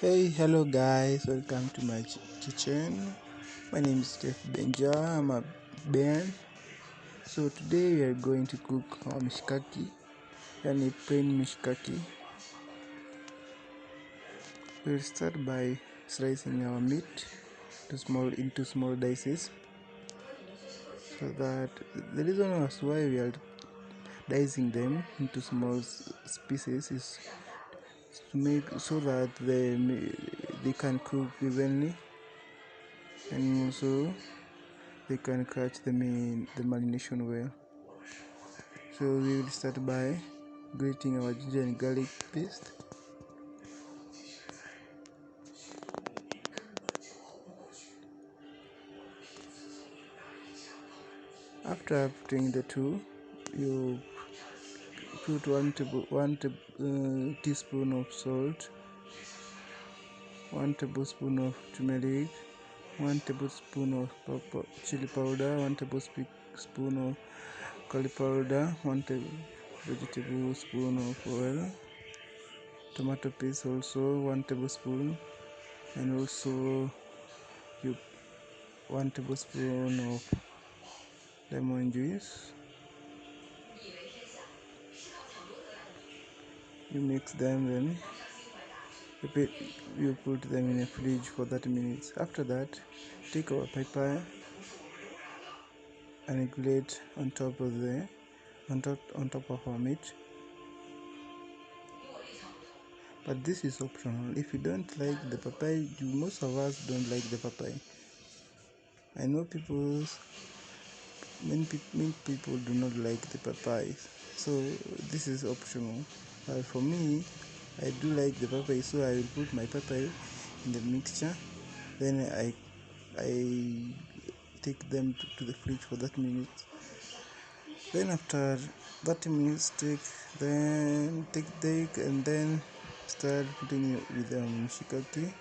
Hey, hello guys, welcome to my kitchen. My name is Chef Benja. I'm a Ben. So today we are going to cook our mishikaki, and a plain mishikaki. We'll start by slicing our meat into small dices. So that the reason as why we are dicing them into small pieces is to make so that they can cook evenly, and also they can catch the marination well. So we will start by grating our ginger and garlic paste. After putting the two, you put one teaspoon of salt, 1 tablespoon of turmeric, 1 tablespoon of chili powder, 1 tablespoon of curry powder, 1 vegetable spoon of oil, tomato paste also 1 tablespoon, and also 1 tablespoon of lemon juice. You mix them, then you put them in a fridge for 30 minutes. After that, take our pepper and grate on top of our meat. But this is optional. If you don't like the papaya, most of us don't like the papaya. I know many people do not like the papaya, so this is optional. But for me, I do like the papaya, so I will put my papaya in the mixture. Then I take them to the fridge for 30 minutes. Then after 30 minutes, take and then start putting it with mishikaki.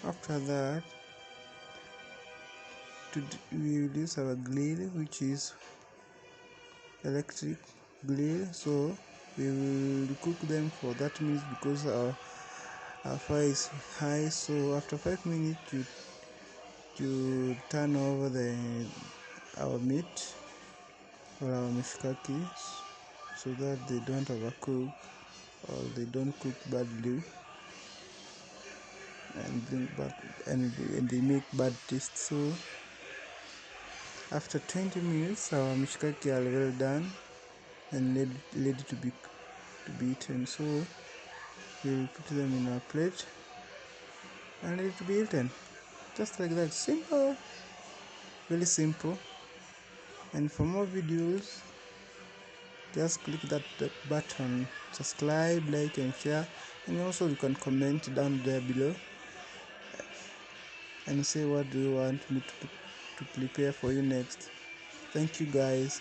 After that, we will use our grill, which is electric grill. So we will cook them for 30 minutes because our fire is high. So after 5 minutes, you turn over our meat or our mishikaki so that they don't overcook or they don't cook badly and they make bad taste. So after 20 minutes, our mishikaki are well done and ready to be eaten. So we'll put them in our plate and ready to be eaten, just like that. Simple, really simple. And for more videos, just click that button, subscribe, like and share, and also you can comment down there below and say what do you want me to prepare for you next. Thank you guys.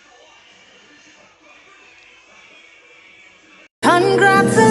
Congrats.